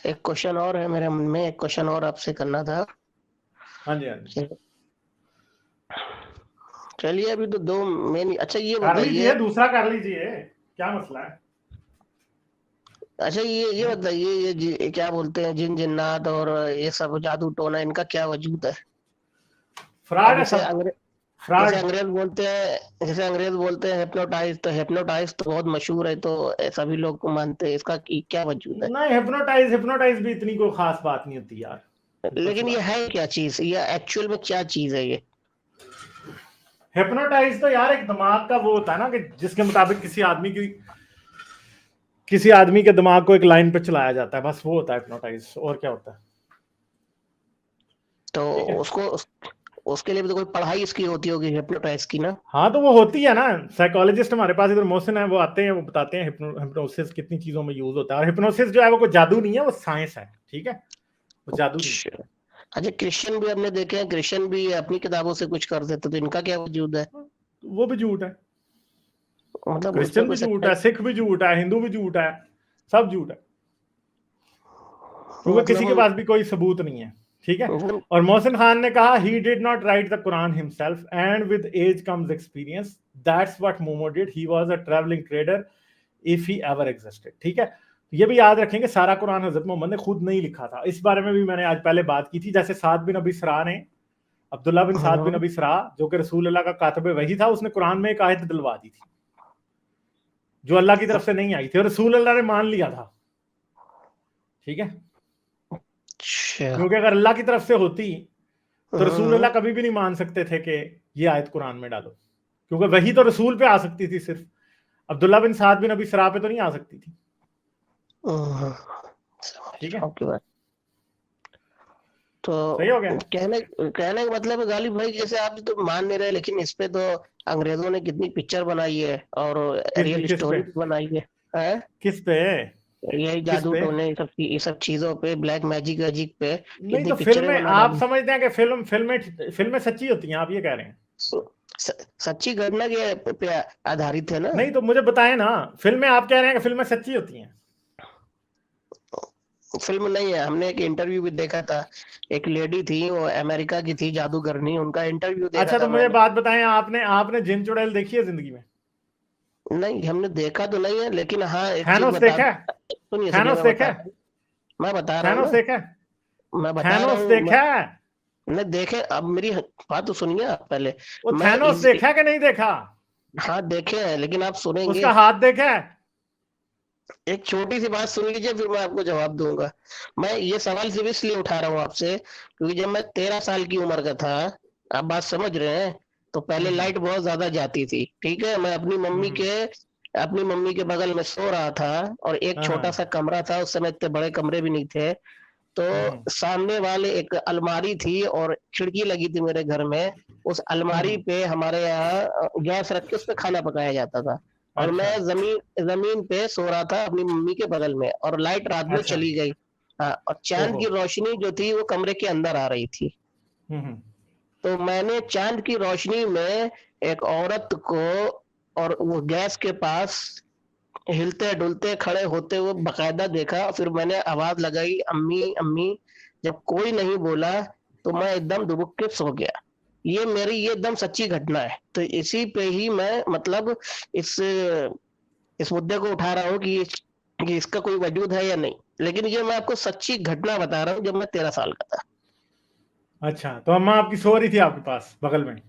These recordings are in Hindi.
एक क्वेश्चन और है मेरे मन में, एक क्वेश्चन और आपसे करना था। हाँ जी, हाँ जी, चलिए अभी तो दो मेन। अच्छा ये कर लीजिए, बताइए। दूसरा कर लीजिए, क्या मसला है? अच्छा ये हाँ? बताइए, क्या बोलते हैं, जिन जिन्नात और ये सब जादू टोना, इनका क्या वजूद है? अब फ्रॉड है सब, जैसे फ्रॉड। अंग्रेज बोलते हैं, हिप्नोटाइज, तो हिप्नोटाइज तो बहुत मशहूर है, तो सभी लोग को मानते हैं, इसका क्या वजूद है? नहीं, हिप्नोटाइज हिप्नोटाइज भी इतनी कोई खास बात नहीं होती यार, सिंपल सी लेकिन ये बात। है क्या चीज, ये एक्चुअल में क्या चीज है ये? हिप्नोटाइज तो यार एक दिमाग का वो होता है ना, कि जिसके मुताबिक किसी आदमी के दिमाग को एक लाइन पे चलाया जाता है, बस वो होता है हिप्नोटाइज, और क्या होता है? तो ठीक है। उसको उसके लिए भी तो कोई पढ़ाई इसकी होती होगी, हिप्नोटाइज की ना? हाँ तो वो होती है ना, साइकोलॉजिस्ट हमारे पास इधर मोहसिन है, वो आते हैं, वो बताते हैं हिप्नोसिस कितनी चीजों में यूज होता है। और हिप्नोसिस जो है वो कोई जादू नहीं है, वो साइंस है, ठीक है, वो जादू नहीं है। अच्छा। अच्छा, क्रिश्चियन भी हमने देखे हैं, क्रिश्चियन भी अपनी किताबों से कुछ कर देते, तो इनका क्या वजूद है? वो भी झूठ है, मतलब उसमें क्रिश्चियन कोई भी झूठ सच्चाई? है, सिख भी झूठ है, हिंदू भी झूठ है, सब झूठ है, क्योंकि किसी मतलब के पास भी कोई सबूत नहीं है, ठीक है। वो और मोहसिन खान ने कहा, he did not write the Quran himself and with age comes experience, that's what Momo did, he was a traveling trader if he ever existed, ठीक है। ये भी याद रखेंगे, सारा कुरान हजरत मोहम्मद ने खुद नहीं लिखा था। इस बारे में भी मैंने आज पहले बात की थी। जैसे साद बिन अबी सरा ने, अब्दुल्ला बिन साद बिन हाँ, अबी सरा, जो कि रसूल अल्लाह का कातिब वही था, उसने कुरान में एक आयत दिलवा दी थी जो अल्लाह की तरफ से नहीं आई थी, और रसूल अल्लाह ने मान लिया था, ठीक है। अच्छा। क्योंकि अगर अल्लाह की तरफ से होती तो रसूल हाँ, अल्लाह कभी भी नहीं मान सकते थे कि ये आयत कुरान में डालो, क्योंकि वही तो रसूल पे आ सकती थी सिर्फ, अब्दुल्ला बिन साद बिन अबी सरा पे तो नहीं आ सकती थी, हाँ, समझ ठीक रहा है। हूँ आपकी बात। तो सही हो गया। कहने कहने का मतलब है गालिब भाई, जैसे आप तो मान नहीं रहे, लेकिन इस पे तो अंग्रेजों ने कितनी पिक्चर बनाई है और रियल किस स्टोरी पे? भी बनाई है। हैं? किस पे? यही किस जादू पे? टोने, ये सब चीजों पे, ब्लैक मैजिक वैजिक पे नहीं कितनी तो पिक्चरें फिल्में बना आप डाली। समझते हैं कि फिल्में सच्ची होती हैं, आप ये कह रहे हैं? सच्ची घटना के पे आधारित है ना? नहीं तो मुझे बताएं ना, फिल्में आप कह रहे हैं कि फिल्में सच्ची होती हैं? फिल्म नहीं है, हमने एक इंटरव्यू भी देखा था। एक लेडी थी, वो अमेरिका की थी, जादूगरनी, उनका इंटरव्यू देखा अच्छा तो था मुझे मैंने। बात बताएं, आपने आपने जिन चुड़ैल देखी है जिंदगी में? नहीं, हमने देखा तो नहीं है, लेकिन हाँ एक चीज थैनोस बता देखा दूं। है? सुनिए थैनोस देखा है? मैं बता रहा हूँ थैनोस ना। देखा है? मैं बता रहा थैनोस हूँ देखा है? मैं देखे, अब मेरी बात तो सुनिए आप पहले। वो मैं थैनोस देखा है कि नहीं देखा? हाँ देखे हैं, लेकिन आप सुनेंगे। उसका हाथ देखा है? एक छोटी सी बात सुन लीजिए, फिर मैं आपको जवाब दूंगा। मैं ये सवाल सिर्फ इसलिए उठा रहा हूँ आपसे, क्योंकि जब मैं 13 साल की उम्र का था, आप बात समझ रहे हैं, तो पहले हम्म, लाइट बहुत ज्यादा जाती थी, ठीक है। मैं हम्म, अपनी मम्मी के बगल में सो रहा था, और एक हाँ, छोटा सा हाँ, कमरा था, उस समय इतने बड़े कमरे भी नहीं थे। तो हम्म, सामने वाले एक अलमारी थी और खिड़की लगी थी मेरे घर में। उस अलमारी हम्म, पे हमारे यहाँ गैस रख के उस पे खाना पकाया जाता था। और मैं अच्छा, जमीन पे सो रहा था अपनी मम्मी के बगल में, और लाइट रात में अच्छा, चली गई। हाँ, और चांद ओहो, की रोशनी जो थी वो कमरे के अंदर आ रही थी। हम्म, तो मैंने चांद की रोशनी में एक औरत को, और वो गैस के पास हिलते डुलते खड़े होते हुए बकायदा देखा। फिर मैंने आवाज लगाई, अम्मी अम्मी। जब कोई नहीं बोला, तो मैं एकदम दुबक के सो गया। ये एकदम सच्ची घटना है, तो इसी पे ही मैं मतलब इस इस मुद्दे को उठा रहा हूँ कि इसका कोई वजूद है या नहीं। लेकिन ये मैं आपको सच्ची घटना बता रहा हूँ, जब मैं 13 साल का था। अच्छा, तो अम्मा आपकी सो रही थी आपके पास बगल में?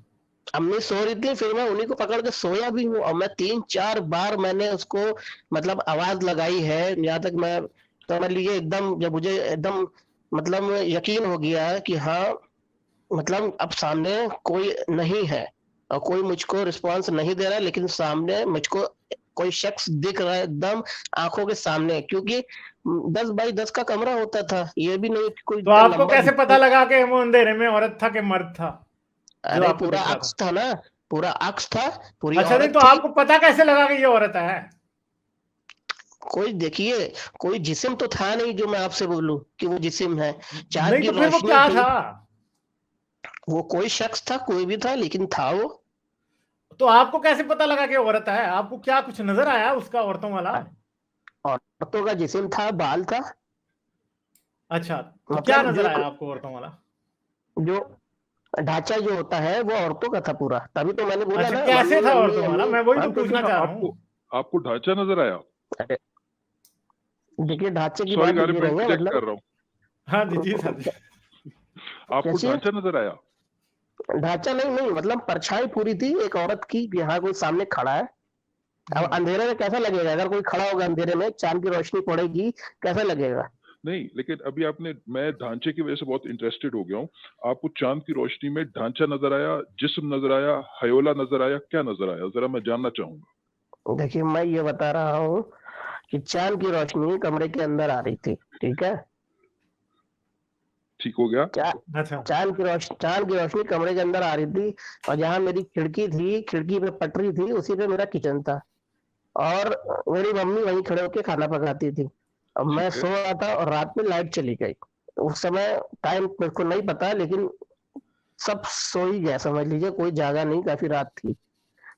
अम्मी सो रही थी, फिर मैं उन्हीं को पकड़ के सोया भी हूँ, और मैं 3-4 बार मैंने उसको मतलब आवाज लगाई है, यहाँ तक मैं समझ लीजिए एकदम, जब मुझे एकदम मतलब यकीन हो गया कि हाँ, मतलब अब सामने कोई नहीं है, और कोई मुझको रिस्पांस नहीं दे रहा है, लेकिन सामने मुझको कोई शख्स दिख रहा है एकदम आंखों के सामने। क्योंकि 10 बाई 10 का कमरा होता था, ये भी नहीं कि कोई तो इतना आपको लंबा कैसे पता बिस्तर। लगा कि वो अंधेरे में औरत था कि मर्द था जो अरे आपको पूरा दिख रहा अक्स था? था ना, पूरा अक्स था, पूरी अच्छा, नहीं औरत तो थी। आपको पता कैसे लगा कि ये औरत है? कोई देखिए, कोई जिस्म तो था नहीं जो मैं आपसे बोलूं कि वो जिस्म है। चांद नहीं की तो फिर वो रोशनी क्या थी। था? वो कोई शख्स था, कोई भी था, लेकिन था वो। तो आपको कैसे पता लगा कि औरत है? आपको क्या कुछ नजर आया उसका, औरतों वाला? औरतों का जिस्म था, बाल था। अच्छा, तो क्या मतलब नजर जो आया आपको औरतों वाला? जो ढांचा जो होता है वो औरतों का था पूरा, तभी तो मैंने बोला अच्छा, ना कैसे मम्मी था अम्मी औरतों वाला, अम्मी। मैं वही तो हाँ तो पूछना चाह रहा हूँ। आपको ढांचा नजर आया? अरे, देखिए ढांचे की सॉरी बात गालिब ये भाई, नहीं है, इंटरजेक्ट कर मतलब रहा हूँ। हाँ जी जी सर जी। आपको कैसी ढांचा नजर आया? ढांचा नहीं नहीं, मतलब परछाई पूरी थी एक औरत की, यहाँ कोई सामने खड़ा है। अब अंधेरे में कैसा लगेगा, अगर कोई खड़ा होगा अंधेरे में, चांद की रोशनी पड़ेगी, कैसा लगेगा? नहीं, लेकिन अभी मैं ढांचे की वजह से बहुत इंटरेस्टेड हो गया हूँ। आपको चांद की रोशनी में ढांचा नजर आया, जिस्म नजर आया, हयोला नजर आया, क्या नजर आया, जरा मैं जानना चाहूंगा। देखिए मैं ये बता रहा हूँ कि चांद की रोशनी कमरे के अंदर आ रही थी, ठीक है। ठीक हो गया। अच्छा, चांद की रोशनी कमरे के अंदर आ रही थी, और जहाँ मेरी खिड़की थी, खिड़की पे पटरी थी, उसी पे मेरा किचन था, और मेरी मम्मी वहीं खड़े होकर खाना पकाती थी। अब मैं ठीक है। सो रहा था और रात में लाइट चली गई। उस समय टाइम मेरे को नहीं पता, लेकिन सब सो ही गया समझ लीजिए, कोई जागा नहीं, काफी रात थी।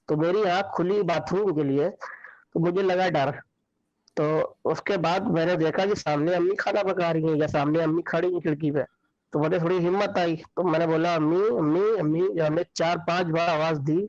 तो मेरी आंख खुली बाथरूम के लिए, तो मुझे लगा डर। तो उसके बाद मैंने देखा कि सामने अम्मी खाना पका रही है, या सामने अम्मी खड़ी है खिड़की पे। तो मुझे थोड़ी हिम्मत आई, तो मैंने बोला अम्मी अम्मी अम्मी, जब हमने 4-5 बार आवाज दी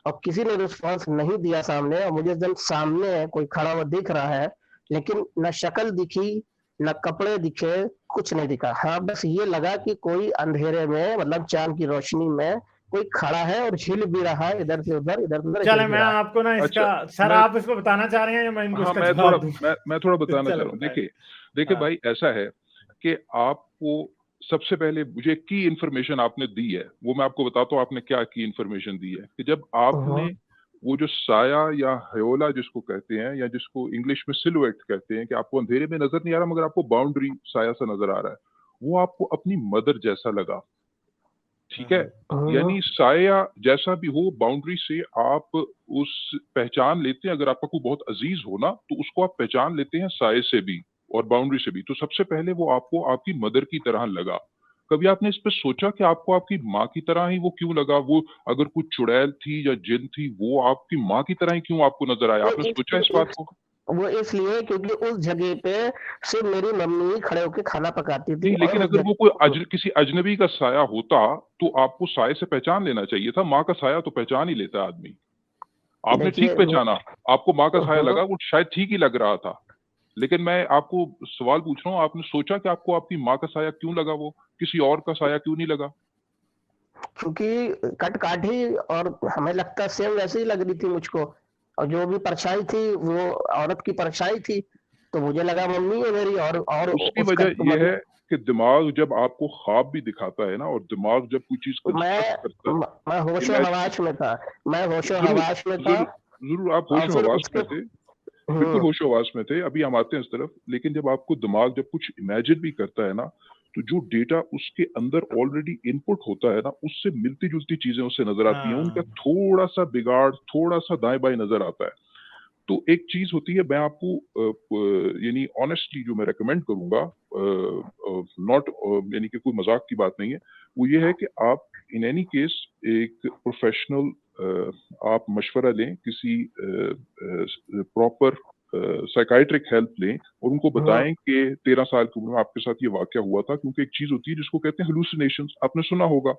और किसी ने रिस्पॉन्स नहीं दिया सामने, और मुझे एकदम सामने कोई खड़ा हुआ दिख रहा है, लेकिन न शक्ल दिखी, न कपड़े दिखे, कुछ नहीं दिखा। हाँ बस ये लगा कि कोई अंधेरे में, मतलब चांद की रोशनी में कोई खड़ा है और हिल भी रहा है, इधर से उधर, इधर से उधर हिल चले भी मैं रहा है। आपको ना इसका, अच्छा, सर मैं आप इसको बताना चाह रहे हैं या मैं इनको हाँ इसका मैं थोड़ा जवाब दूं? मैं थोड़ा बताना चाह चलो रहा हूँ। बताएं। देखिए हाँ, भाई, ऐसा है कि आपको सबसे पहले मुझे की इन्फॉर्मेशन आपने दी है, वो मैं आपको बताता हूँ आपने क्या की इन्फॉर्मेशन दी है। कि जब आपने वो जो साया या हयोला जिसको कहते हैं, या जिसको इंग्लिश में सिलुएट कहते हैं, कि आपको अंधेरे में नजर नहीं आ रहा मगर आपको बाउंड्री साया सा नजर आ रहा है, वो आपको अपनी मदर जैसा लगा। ठीक है। यानी साया जैसा भी हो, बाउंड्री से आप उस पहचान लेते हैं। अगर आपका कोई बहुत अजीज हो ना, तो उसको आप पहचान लेते हैं साये से भी और बाउंड्री से भी। तो सबसे पहले वो आपको आपकी मदर की तरह लगा। कभी आपने इस पर सोचा कि आपको आपकी माँ की तरह ही वो क्यों लगा? वो अगर कुछ चुड़ैल थी या जिन थी, वो आपकी माँ की तरह ही क्यों आपको नजर आया? वो आपने सोचा इस बात इस, को? वो इसलिए क्योंकि उस जगह पे सिर्फ मेरी मम्मी खड़े होकर खाना पकाती थी, नहीं, और लेकिन उस अगर वो कोई जगह किसी अजनबी का साया होता, तो आपको साये से पहचान लेना चाहिए था। माँ का साया तो पहचान ही लेता है आदमी। आपने ठीक देखिए पहचाना, आपको माँ का साया लगा, वो शायद ठीक ही लग रहा था। लेकिन मैं आपको सवाल पूछ रहा हूँ, आपने सोचा कि आपको आपकी माँ का साया क्यों लगा? वो किसी और का साया क्यों नहीं लगा? क्योंकि कट काठी और हमें लगता सेम वैसे ही लग रही थी मुझको, और जो भी परछाई थी वो औरत की परछाई थी, तो मुझे लगा मम्मी है मेरी। और उसकी उसका वजह तो यह है मतलब कि दिमाग जब आपको ख्वाब भी दिखाता है ना, और दिमाग जब कोई चीज कंस्ट्रक्ट करता है, मैं होशो इमेजिन, हवास में था, मैं होशो जरूर हवास में था। जरूर जरूर आप और होशो फिर हवास उसके में थे, बिल्कुल हम्म होशो हवास में थे। अभी हम आते हैं इस तरफ। लेकिन जब आपको दिमाग जब कुछ इमेजिन भी करता है ना, तो जो डेटा उसके अंदर ऑलरेडी इनपुट होता है ना, उससे मिलती जुलती चीजें उससे नजर आती हैं। उनका थोड़ा सा बिगाड़, थोड़ा सा दाएं बाएं नजर आता है। तो एक चीज होती है, मैं आपको यानी ऑनेस्टली जो मैं रेकमेंड करूंगा, नॉट यानी कि कोई मजाक की बात नहीं है, वो ये है कि आप इन एनी केस एक प्रोफेशनल आप मशवरा लें, किसी प्रॉपर साइकाइट्रिक हेल्प लें, और उनको बताएं कि 13 साल की उम्र में आपके साथ ये वाकया हुआ था। क्योंकि एक चीज होती है जिसको कहते हैं हेलुसिनेशंस, आपने सुना होगा,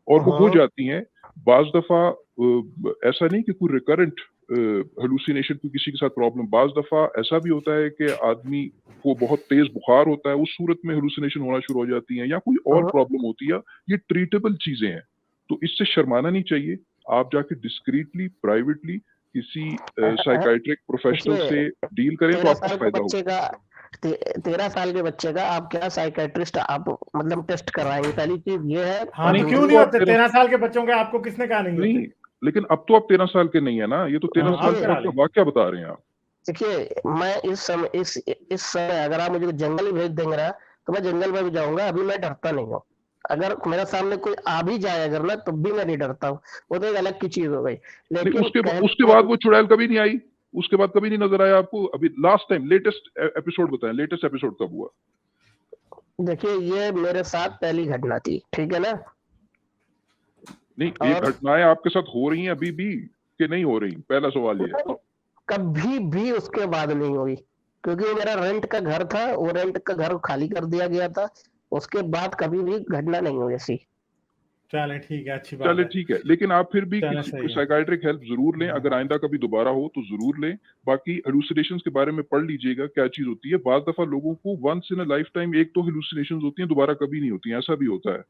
और वो हो जाती हैं बाज दफा। ऐसा नहीं कि कोई रिकरेंट हेलुसिनेशन की किसी के साथ प्रॉब्लम, बाज दफा ऐसा भी होता है कि आदमी को बहुत तेज बुखार होता है, उस सूरत में हेलुसिनेशन होना शुरू हो जाती हैं, या कोई और प्रॉब्लम होती है। ये ट्रीटेबल चीजें हैं, तो इससे शर्माना नहीं चाहिए। आप जाके डिस्क्रीटली, प्राइवेटली किसी साइकाइट्रिक प्रोफेशनल से डील करें, तो 13 आपको साल के फायदा होगा। बच्चे का 13 साल के बच्चे का आप क्या साइकेट्रिस्ट आप मतलब टेस्ट कराएंगे? पहली चीज ये है। हाँ, और नहीं नहीं, क्यों अब दूसरी, नहीं तो आप होते 13 साल के बच्चों के? आपको किसने कहा नहीं नहीं, होते? लेकिन अब तो आप 13 साल के नहीं है ना, ये तो 13 हाँ, साल अब देखिए करा पहले लें। का वाकया बता रहे हैं आप। देखिए मैं इस समय अगर आप मुझे जंगल ही भेज देंगे ना, तो मैं जंगल में भी जाऊंगा, अभी मैं डरता नहीं हूँ। अगर मेरे सामने कोई आ भी जाए अगर ना, तब भी मैं नहीं डरता हूँ। वो तो एक अलग की चीज हो गई। नहीं, लेकिन उसके बाद वो चुड़ैल कभी नहीं आई? उसके बाद कभी नहीं नजर आया आपको? अभी लास्ट टाइम लेटेस्ट एपिसोड बताएं, लेटेस्ट एपिसोड कब हुआ? देखिए ये मेरे साथ पहली घटना थी, ठीक है ना। नहीं, ये और घटनाएं आपके साथ हो रही हैं अभी भी कि नहीं हो रही? पहला सवाल ये है। कभी भी उसके बाद नहीं हुई। क्योंकि वो मेरा रेंट का घर था, वो रेंट का घर खाली कर दिया गया था। उसके बाद कभी भी घटना नहीं हुई ऐसी। चले ठीक है, अच्छी बात चले है। ठीक है, लेकिन आप फिर भी चले किसी सही है। साइकाइट्रिक हेल्प जरूर लें, अगर आइंदा कभी दोबारा हो तो जरूर लें। बाकी हेलुसिनेशंस के बारे में पढ़ लीजिएगा क्या चीज होती है। बाज दफा लोगों को once in a lifetime एक तो हेलुसिनेशंस होती हैं, दोबारा कभी नहीं होती हैं, ऐसा भी होता है।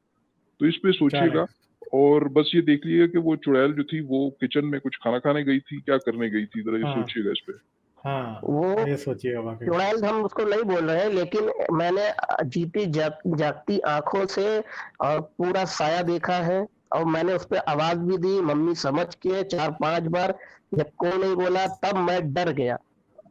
तो इस पे चले सोचिएगा। और बस ये देख लीजिएगा कि वो चुड़ैल जो थी वो किचन में कुछ खाना खाने गई थी, क्या करने गई थी, जरा ये हाँ सोचिएगा इस पे। हाँ, वो ये सोचिएगा वाकई। चुड़ैल हम उसको नहीं बोल रहे हैं, लेकिन मैंने जीती जागती आंखों से और पूरा साया देखा है। और मैंने उस पर आवाज भी दी, मम्मी समझ के 4-5 बार। जब कोई नहीं बोला तब मैं डर गया।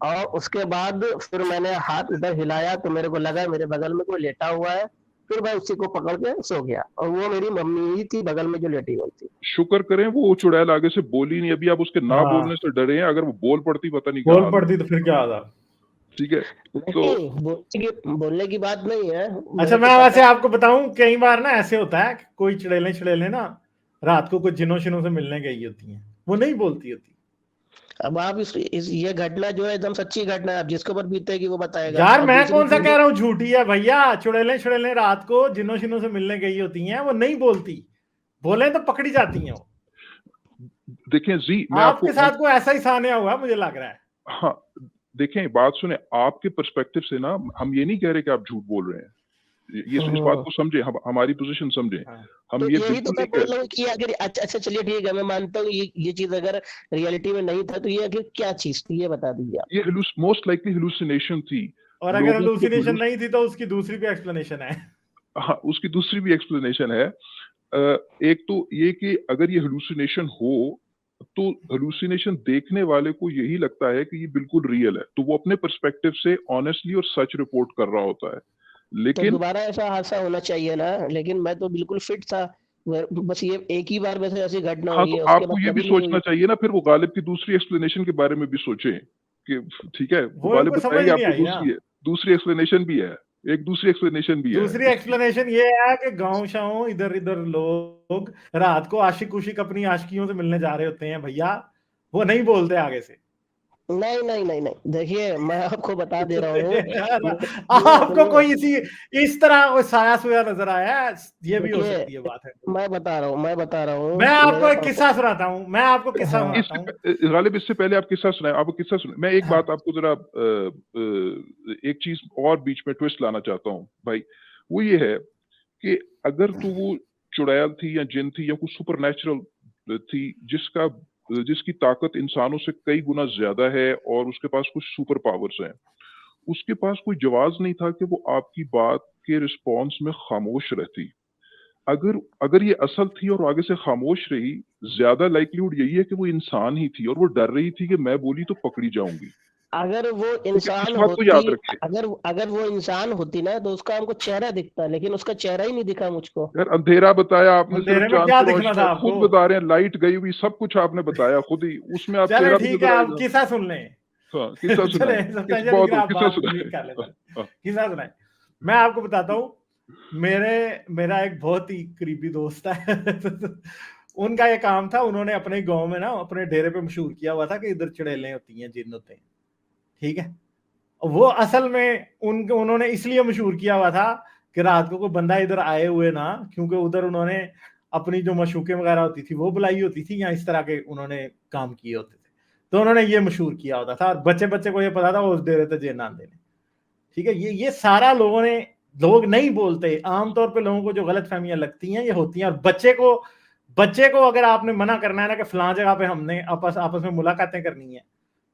और उसके बाद फिर मैंने हाथ इधर हिलाया तो मेरे को लगा मेरे बगल में कोई लेटा हुआ है। फिर मैं उसी को पकड़ के सो गया, और वो मेरी मम्मी ही थी बगल में जो लेटी हुई थी। शुक्र करें वो चुड़ैल आगे से बोली नहीं, अभी आप उसके ना बोलने हाँ, से डरे हैं, अगर वो बोल पड़ती पता नहीं क्या बोल हाल पड़ती होता। तो फिर क्या होता। ठीक है, तो नहीं, बोलने की बात नहीं है। अच्छा, मेरे को मैं वैसे पता। आपको बताऊं, कई बार ना ऐसे होता है कि कोई चुड़ैलें ना रात को कुछ जिनों शिनों से मिलने गई होती हैं, वो नहीं बोलती होती। अब आप ये घटना जो है एकदम सच्ची घटना है, अब जिसके ऊपर बीतेगी वो बताएगा। यार और मैं दूसरी कौन सा चीज, कह रहा हूँ झूठी है भैया, चुड़ैलें रात को जिनों शिनों से मिलने गई होती हैं, वो नहीं बोलती। बोले तो पकड़ी जाती हैं वो। देखें जी, मैं आपके आपको साथ कोई ऐसा ही सान्या हुआ मुझे लग रहा है। हाँ, देखें बात सुने, आपके पर्सपेक्टिव से ना हम ये नहीं कह रहे कि आप झूठ बोल रहे हैं। ये इस बात को समझे, हमारी पोजीशन समझे। हाँ, हम तो ये यही तो बिल्कुल मैं नहीं बोल कह रहा हूँ कि अगर अच्छा चलिए ठीक है, मैं मानता हूँ ये चीज अगर रियलिटी में नहीं था तो ये आखिर क्या चीज थी, ये बता दीजिए आप। ये मोस्ट लाइकली हेलुसिनेशन थी। और अगर लोगों को हेलुसिनेशन नहीं थी तो उसकी दूसरी भी एक्सप्लेनेशन है। हाँ, उसकी दूसरी भी एक्सप्लेनेशन है। एक तो ये कि अगर ये हेलुसिनेशन हो तो हेलुसिनेशन देखने वाले को यही लगता है कि ये बिल्कुल रियल है, तो वो अपने पर्सपेक्टिव से ऑनेस्टली और सच रिपोर्ट कर रहा होता है। तो लेकिन दोबारा ऐसा हादसा होना चाहिए ना, लेकिन मैं तो बिल्कुल फिट था। बस ये एक ही बार वैसे ऐसी घटना हाँ, हुई तो है, उसके आपको बाद ये भी कभी नहीं सोचना हुई। चाहिए ना, फिर वो गालिब की दूसरी एक्सप्लेनेशन के बारे में भी सोचें कि ठीक है, वो वो गालिब इनको समझ बताएंगे नहीं आपको आई ना। दूसरी है, दूसरी एक्सप्लेनेशन भी है, एक दूसरी एक्सप्लेनेशन भी है दूसरी इसकी। एक्सप्लेनेशन ये है कि गांव शाव इधर इधर लोग रात को आशिक उशिक अपनी आशिकियों से मिलने जा रहे होते हैं भैया, वो नहीं बोलते आगे से। नहीं नहीं नहीं नहीं, देखिए मैं आपको बता दे रहा हूँ। सुनिए आपको सुनिए। कोई इस तरह कोई साया सुया नजर आया है, ये भी हो देखिए, सकती है बात है। मैं बता रहा मैं हूँ आपको मेरे एक पापा। किस्सा सुनाता हूँ, मैं आपको किस्सा हाँ। सुनाता हूँ। गालिब इससे पहले आप किस्सा सुनाए, आप किस्सा सुनाए, मैं एक हाँ, बात आपको जरा एक चीज और बीच में ट्विस्ट लाना चाहता हूँ भाई। वो ये है कि अगर तो वो चुड़ैल थी या जिन थी या कुछ सुपर नेचुरल थी जिसकी ताकत इंसानों से कई गुना ज्यादा है और उसके पास कुछ सुपर पावर्स हैं, उसके पास कोई जवाब नहीं था कि वो आपकी बात के रिस्पॉन्स में खामोश रहती। अगर अगर ये असल थी और आगे से खामोश रही, ज्यादा लाइक्लीहुड यही है कि वो इंसान ही थी और वो डर रही थी कि मैं बोली तो पकड़ी जाऊंगी। अगर वो ठीक है, इस इंसान बात को होती, याद रखें। अगर अगर वो इंसान होती ना तो उसका हमको चेहरा दिखता, लेकिन उसका चेहरा ही नहीं दिखा मुझको। यार अंधेरा बताया आपने, सिर्फ अंधेरे में चांद क्या की दिखना रोशनी था आप खुद आपको। बता रहे हैं, लाइट गई हुई, सब कुछ आपने बताया खुद ही, उसमें आप चले चेहरा भी ठीक है, नजर अब आएगा। किस्सा सुन लें। हाँ, किस्सा चले सुनाए, किस सब्सटेंशियल बहुत डिग्री आप किस्सा बात सुनाए। लीक कर लेते हैं। हाँ, किस्सा सुनाए। मैं आपको बताता हूँ, मेरा एक बहुत ही करीबी दोस्त है। उनका ये काम था, उन्होंने अपने गांव में ना अपने डेरे पे मशहूर किया हुआ था कि इधर चुड़ैलें होती हैं, जिन्न होते हैं। ठीक है, वो असल में उन्होंने इसलिए मशहूर किया हुआ था कि रात को कोई बंदा इधर आए हुए ना, क्योंकि उधर उन्होंने अपनी जो मशूकें वगैरह होती थी वो बुलाई होती थी, या इस तरह के उन्होंने काम किए होते थे, तो उन्होंने ये मशहूर किया होता था, और बच्चे बच्चे को ये पता था वो उस डेरे थे जिन्न आंदे ने। ठीक है, ये सारा लोग नहीं बोलते, आमतौर पे लोगों को जो गलत फहमियां लगती हैं ये होती हैं। और बच्चे को अगर आपने मना करना है ना कि फलां जगह पे हमने आपस में मुलाकातें करनी है,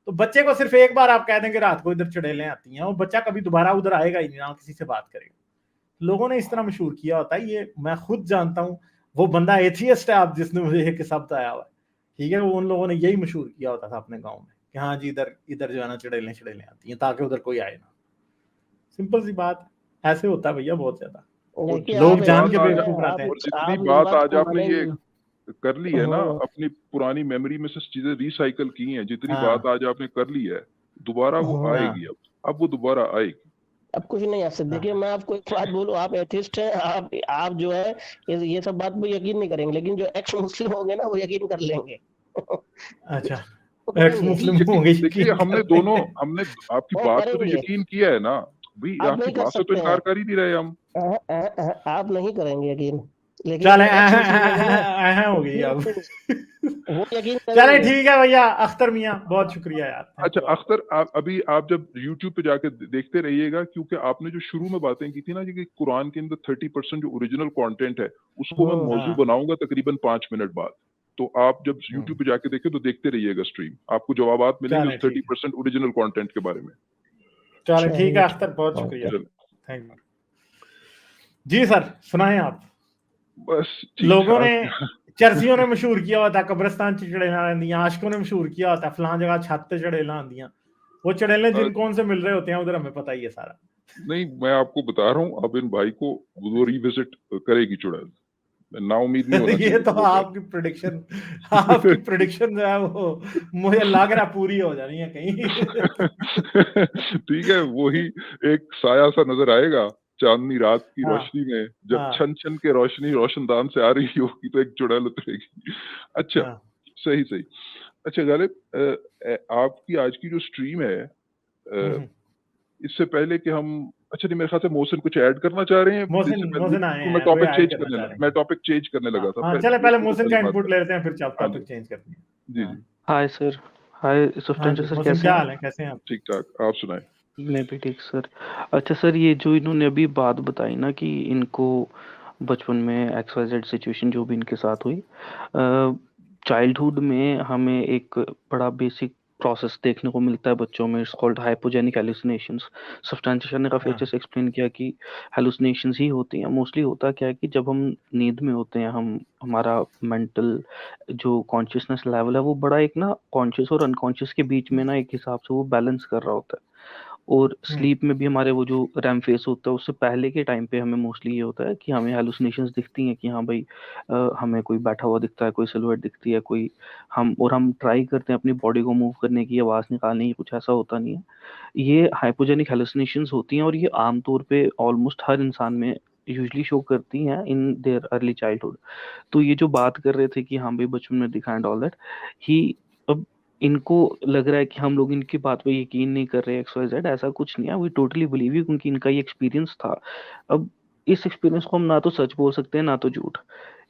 तो बच्चे को सिर्फ एक बार आप कह देंगे रात को इधर चुड़ैलें आती हैं, वो बच्चा कभी दोबारा उधर आएगा ही नहीं, ना किसी से बात करेगा। लोगों ने इस तरह मशहूर किया होता है, ये मैं खुद जानता हूँ। वो बंदा एथियस्ट है आप जिसने मुझे एक शब्द आया हुआ है, ठीक है, वो उन लोगों ने यही मशहूर किया होता था अपने गाँव में कि हाँ जी इधर इधर जो है ना चुड़ैलें आती हैं, ताकि उधर कोई आए ना। सिंपल सी बात, ऐसे होता है भैया बहुत ज्यादा। और देखिए जितनी आप लोग जान बात के आज बेवकूफ रहते हैं। जितनी आप इस बात बात आज को आपने ये मानेंगे। कर ली है ना, हम्म। अपनी पुरानी मेमोरी में से चीजें रिसाइकल की हैं, जितनी बात हाँ आज आपने कर ली है, दोबारा वो हम्म। आएगी। हाँ अब वो दोबारा आएगी। अब कुछ नहीं आ सकता। देखिए हाँ, मैं आपको एक बात बोलूं, आप एथिस्ट हैं, आप जो है ये सब बात पे यकीन नहीं करेंगे, लेकिन जो एक्स मुस्लिम होंगे ना वो यकीन कर लेंगे। अच्छा एक्स मुस्लिम होंगे देखिए यकीन हमने कर दोनों लेंगे। हमने आपकी वो बात पे तो करेंगे, यकीन किया है ना भाई, आप आपकी नहीं कर बात से तो सकते इनकार हैं, कर ही नहीं रहे हम। आप नहीं करेंगे यकीन, लेकिन चले जो एक्स मुस्लिम होंगे ना हो गई अब। वो यकीन चले करेंगे। ठीक है भैया, अख्तर मियां बहुत शुक्रिया यार, थैंक अच्छा यू। अख्तर, अभी आप जब YouTube पे जाके देखते रहिएगा, क्योंकि आपने जो शुरू में बातें की थी ना कि कुरान के अंदर 30% जो ओरिजिनल कंटेंट है उसको मैं मौजू हाँ। बनाऊंगा तकरीबन 5 मिनट बाद। तो आप जब YouTube पे जाके देखें तो देखते रहिएगा स्ट्रीम, आपको जवाबात मिलेंगे चले उस ठीक है, 30% ओरिजिनल कंटेंट के बारे में। चले ठीक चलिए है ठीक, अख्तर, बहुत शुक्रिया, ओके। चल थैंक यू जी। सर सुनाएं आप। बस ठीक लोगों ने, ठाक। चर्चियों ने मशहूर किया होता कब्रिस्तान च चड़ेलां आंदियां, आशिकों ने मशहूर किया होता फलां जगह छत ते चड़ेलां आंदियां। वो चड़ेलें जिन कौन से मिल रहे होते हैं उधर हमें पता ही है सारा। नहीं मैं आपको बता रहा हूँ, अब इन भाई को वो रिविजिट करेगी चुड़ैल, ना उम्मीद नहीं होना ये चाहिए तो कि वो आपकी प्रिडिक्शन, आपकी प्रिडिक्शन जो है वो मुझे लग रहा पूरी हो जानी है कहीं। ठीक है, वही एक साया सा नजर आएगा चांदनी रात की हाँ रोशनी में, जब हाँ छन छन के रोशनी रोशनदान से आ रही होगी तो एक चुड़ैल उतरेगी। अच्छा, हाँ। सही सही। अच्छा गालिब, आपकी आज की जो स्ट्रीम है, हम्म। इससे पहले कि हम, अच्छा नहीं मेरे ख्याल से मोहसिन कुछ ऐड करना चाह रहे हैं मोहसिन, इससे पहले, मोहसिन आए तो हैं, कोई ऐड करना चाह रहे मैं हैं। टॉपिक चेंज करने हाँ लगा था, हाँ, चले पहले मोहसिन से मोहसिन पहले का बात इनपुट कर। ले लेते हैं, फिर हाँ टॉपिक जी, चेंज करते हैं। जी हाँ जी, हाय सर। हाय हाँ सब्सटेंशियल जी, सर, मोहसिन कैसे क्या हैं हाल आप? है, कैसे हैं आप? ठीक ठाक, आप सुनाए। मैं भी ठीक सर। अच्छा सर, ये जो इन्होंने अभी बात बताई ना कि इनको बचपन में एक्स वाई जेड सिचुएशन जो भी इनके साथ हुई, चाइल्डहुड में हमें एक बड़ा बेसिक प्रोसेस देखने को मिलता है बच्चों में, इट्स कॉल्ड हाइपोजेनिक हेलुसिनेशंस। सब्सटेंशियल ने काफ़ी हाँ अच्छे से एक्सप्लेन किया कि हेलुसिनेशंस ही होती हैं मोस्टली। होता क्या है कि जब हम नींद में होते हैं, हम हमारा मेंटल जो कॉन्शियसनेस लेवल है वो बड़ा एक ना कॉन्शियस और अनकॉन्शियस के बीच में ना एक हिसाब से वो बैलेंस कर रहा होता है। और हम्म स्लीप में भी हमारे वो जो रैम फेस होता है उससे पहले के टाइम पे हमें मोस्टली ये होता है कि हमें हेलुसिनेशंस दिखती हैं कि हाँ भाई, हमें कोई बैठा हुआ दिखता है, कोई सिलुएट दिखती है, कोई हम ट्राई करते हैं अपनी बॉडी को मूव करने की, आवाज़ निकालने की, कुछ ऐसा होता नहीं है। ये हाइपोजेनिक हेलुसिनेशंस होती हैं और ये आमतौर पे ऑलमोस्ट हर इंसान में यूजुअली शो करती हैं इन देयर अर्ली चाइल्डहुड। तो ये जो बात कर रहे थे कि हाँ भाई बचपन में दिखा एंड ऑल दैट, ही अब इनको लग रहा है कि हम लोग इनकी बात पे यकीन नहीं कर रहे, एक्स वाई जेड, ऐसा कुछ नहीं है, वी टोटली बिलीव यू, क्योंकि इनका ये एक्सपीरियंस था। अब इस एक्सपीरियंस को हम ना तो सच बोल सकते हैं ना तो झूठ,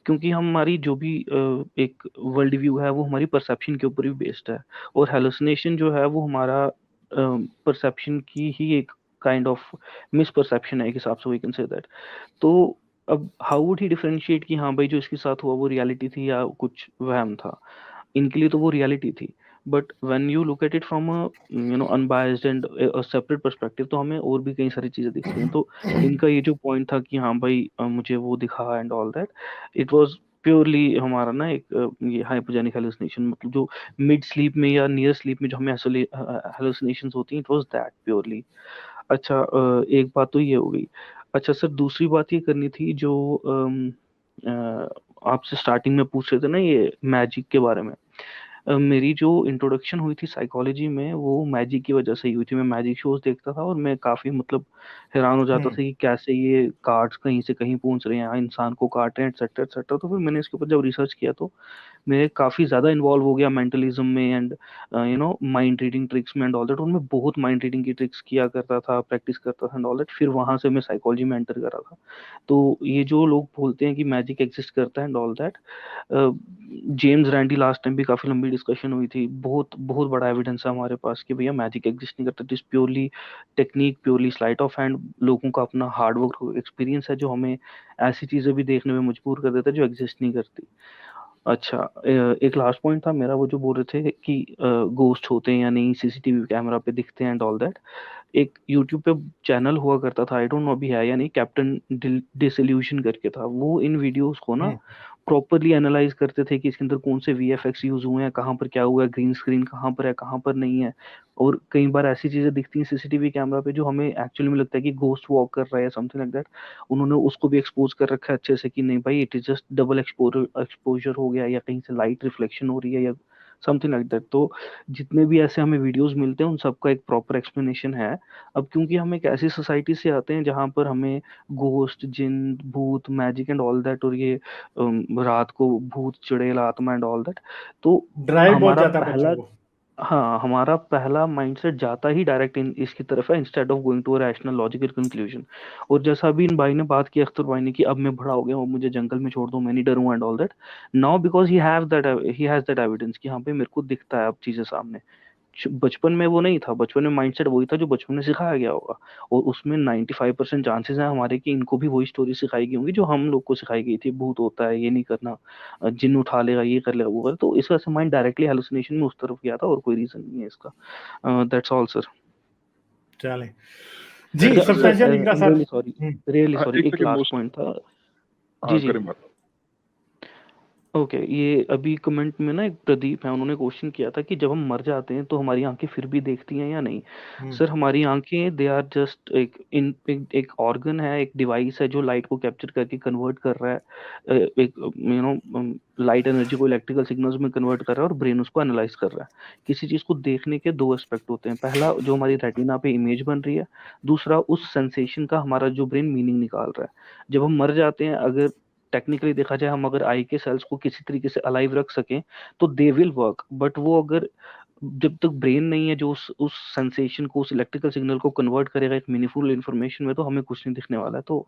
क्योंकि हमारी जो भी एक वर्ल्ड व्यू है वो हमारी परसेप्शन के ऊपर भी बेस्ड है। और हेलुसिनेशन जो है वो हमारा परसेप्शन की ही एक काइंड ऑफ मिस परसेप्शन है एक हिसाब से, वी कैन से दैट। तो अब हाउ वुड ही डिफरेंशिएट कि हाँ भाई जो इसके साथ हुआ वो रियलिटी थी या कुछ वहम था? इनके लिए तो वो रियलिटी थी। But when you look at it from a unbiased and separate perspective, तो हमें और भी कई सारी चीजें दिखती हैं। तो इनका ये जो पॉइंट था कि हाँ भाई मुझे वो दिखा and all that, it was purely हमारा ना एक ये हाइपोजेनिक हेलुसिनेशन, मतलब जो मिड स्लीप में या नियर स्लीप में जो हमें हेलुसिनेशंस होती हैं, इट वाज दैट प्योरली। अच्छा, एक बात तो ये हो गई। अच्छा सर, दूसरी बात ये करनी थी जो आपसे स्टार्टिंग में पूछ रहे थे ना ये मैजिक के बारे में। मेरी जो इंट्रोडक्शन हुई थी साइकोलॉजी में वो मैजिक की वजह से ही हुई थी। मैं मैजिक शोज देखता था और मैं काफी मतलब हैरान हो जाता था कि कैसे ये कार्ड्स कहीं से कहीं पहुंच रहे हैं, इंसान को काट रहे हैं, एक्सेट्रा एक्सेट्रा। तो फिर मैंने इसके ऊपर जब रिसर्च किया तो मैं काफ़ी ज़्यादा इन्वॉल्व हो गया मेंटलिज्म में एंड माइंड रीडिंग ट्रिक्स में एंड ऑल दैट। उनमें बहुत माइंड रीडिंग की ट्रिक्स किया करता था, प्रैक्टिस करता था एंड ऑल दैट। फिर वहाँ से मैं साइकोलॉजी में एंटर करा था। तो ये जो लोग बोलते हैं कि मैजिक एग्जिस्ट करता है and all that, James Randy, last time भी काफ़ी लंबी डिस्कशन हुई थी, बहुत बहुत बड़ा एविडेंस है हमारे पास कि भैया मैजिक एग्जिस्ट नहीं करता। This purely technique, purely slight of hand, लोगों का अपना हार्ड वर्क एक्सपीरियंस है जो हमें ऐसी चीज़ें भी देखने में मजबूर कर देता है जो एग्जिस्ट नहीं करती। अच्छा, एक लास्ट पॉइंट था मेरा, वो जो बोल रहे थे कि गोस्ट होते हैं या नहीं, सीसीटीवी कैमरा पे दिखते हैं एंड ऑल दैट। एक यूट्यूब पे चैनल हुआ करता था, आई डोंट नो अभी है या नहीं, कैप्टन डिसल्यूशन करके था। वो इन वीडियोस को ना प्रॉपरली एनालाइज करते थे कि इसके अंदर कौन से वीएफएक्स यूज हुए हैं, कहाँ पर क्या हुआ है, ग्रीन स्क्रीन कहाँ पर है, कहाँ पर नहीं है। और कई बार ऐसी चीजें दिखती हैं सीसीटीवी कैमरा पे जो हमें एक्चुअली में लगता है कि गोस्ट वॉक कर रहा है, समथिंग लाइक दैट। उन्होंने उसको भी एक्सपोज कर रखा है अच्छे से कि नहीं भाई, it is just double exposure हो गया, या कहीं से लाइट रिफ्लेक्शन हो रही है, या समथिंग लाइक दैट। तो जितने भी ऐसे हमें वीडियोस मिलते हैं उन सबका एक प्रॉपर एक्सप्लेनेशन है। अब क्योंकि हम एक ऐसी सोसाइटी से आते हैं जहाँ पर हमें गोस्ट, जिन, भूत, मैजिक एंड ऑल दैट, और ये रात को भूत, चुड़ैल, आत्मा एंड ऑल दैट, तो ड्राइव बहुत हमारा जाता है बच्चों पहला, को। हाँ, हमारा पहला माइंडसेट जाता ही डायरेक्ट इन इसकी तरफ है instead of going to a rational logical conclusion. और जैसा अभी इन भाई ने बात की, अख्तर भाई ने, कि अब मैं बड़ा हो गया हूँ, मुझे जंगल में छोड़ दो, मैं नहीं डरूंगा and all that. Now because he has that evidence कि हाँ भाई मेरे को दिखता है अब चीजें सामने। बचपन में वो नहीं था, बचपन में माइंडसेट वही था जो बचपन में सिखाया गया होगा, और उसमें 95% चांसेस हैं हमारे कि इनको भी वही स्टोरी सिखाई गई होंगी जो हम लोग को सिखाई गई थी, भूत होता है, ये नहीं करना, जिन उठा लेगा, ये कर लेगा, वो कर, तो इस वजह से माइंड डायरेक्टली हेलुसिनेशन में उस तरफ गया था, और कोई रीजन नहीं है इसका। That's all sir. चलें जी, सब्सटेंशियल लिंक का सर। रियली सॉरी, रियली हाँ, सॉरी, एक एक सेकंड लास्ट मोस्ट, पॉइंट था। जी हाँ जी, करें बात। ओके। ये अभी कमेंट में ना एक प्रदीप है, उन्होंने क्वेश्चन किया था कि जब हम मर जाते हैं तो हमारी आंखें फिर भी देखती हैं या नहीं। सर हमारी आंखें दे आर जस्ट एक ऑर्गन है, एक डिवाइस है जो लाइट को कैप्चर करके कन्वर्ट कर रहा है, एक लाइट एनर्जी को इलेक्ट्रिकल सिग्नल्स में कन्वर्ट कर रहा है, और ब्रेन उसको एनालाइज कर रहा है। किसी चीज को देखने के दो एस्पेक्ट होते हैं, पहला जो हमारी रेटिना पे इमेज बन रही है, दूसरा उस सेंसेशन का हमारा जो ब्रेन मीनिंग निकाल रहा है। जब हम मर जाते हैं, अगर टेक्निकली देखा जाए, हम अगर आई के सेल्स को किसी तरीके से अलाइव रख सकें तो दे विल वर्क, बट वो अगर जब तक ब्रेन नहीं है जो उस सेंसेशन को, उस इलेक्ट्रिकल सिग्नल को कन्वर्ट करेगा एक मीनिंगफुल इंफॉर्मेशन में, तो हमें कुछ नहीं दिखने वाला है। तो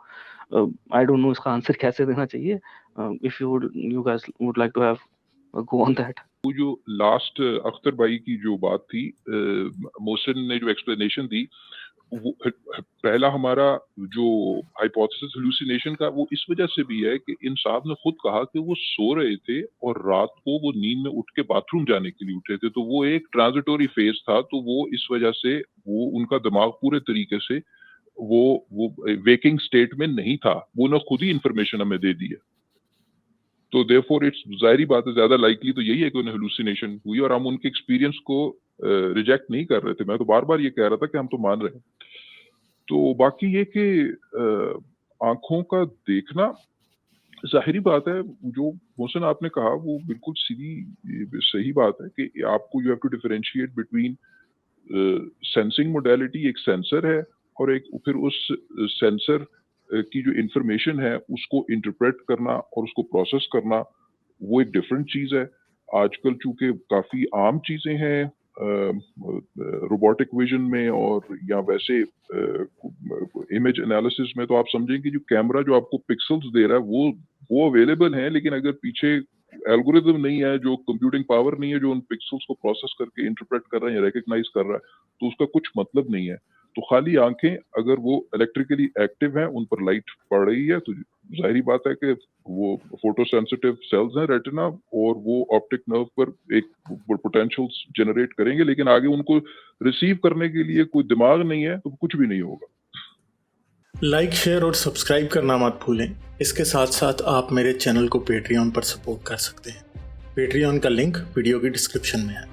आई डोंट नो इसका आंसर कैसे देना चाहिए। If you guys would like to have go on that. वो जो लास्ट अख्तर भाई की जो बात थी, मोहसिन ने जो एक्सप्लेनेशन दी, वो पहला हमारा जो हाइपोथेसिस हेलुसिनेशन का, वो इस वजह से भी है कि इन साहब ने खुद कहा कि वो सो रहे थे और रात को वो नींद में उठ के बाथरूम जाने के लिए उठे थे, तो वो एक ट्रांजिटोरी फेज था, तो वो इस वजह से वो उनका दिमाग पूरे तरीके से वो वेकिंग स्टेट में नहीं था, वो ना खुद ही इंफॉर्मेशन हमें दे दी है। तो देयरफॉर इट्स जाहिर बात है, ज्यादा लाइकली तो यही है कि उन्हें हेलुसिनेशन हुई, और हम उनके एक्सपीरियंस को रिजेक्ट नहीं कर रहे थे। मैं तो बार बार ये कह रहा था कि हम तो मान रहे हैं। तो बाकी ये कि आंखों का देखना, जाहिरी बात है, जो मोहसिन आपने कहा वो बिल्कुल सीधी सही बात है कि आपको you have to differentiate between sensing modality, एक सेंसर है, और एक फिर उस सेंसर की जो इंफॉर्मेशन है उसको इंटरप्रेट करना और उसको प्रोसेस करना, वो एक डिफरेंट चीज है। आजकल चूंकि काफी आम चीजें हैं रोबोटिक विजन में और या वैसे इमेज एनालिसिस में, तो आप समझें कि जो कैमरा जो आपको पिक्सल्स दे रहा है वो अवेलेबल है, लेकिन अगर पीछे एल्गोरिदम नहीं है, जो कंप्यूटिंग पावर नहीं है जो उन पिक्सल्स को प्रोसेस करके इंटरप्रेट कर रहा है या रिकग्नाइज कर रहा है, तो उसका कुछ मतलब नहीं है। तो खाली आंखें अगर वो इलेक्ट्रिकली एक्टिव हैं, उन पर लाइट पड़ रही है, तो जाहिर बात है कि वो फोटो सेंसिटिव सेल्स हैं रेटिना, और वो ऑप्टिक नर्व पर एक पोटेंशियल्स जनरेट करेंगे, लेकिन आगे उनको रिसीव करने के लिए कोई दिमाग नहीं है, तो कुछ भी नहीं होगा। लाइक, शेयर और सब्सक्राइब करना मत भूलें। इसके साथ साथ आप मेरे चैनल को पेट्रियन पर सपोर्ट कर सकते हैं। पेट्रियन का लिंक वीडियो की डिस्क्रिप्शन में है।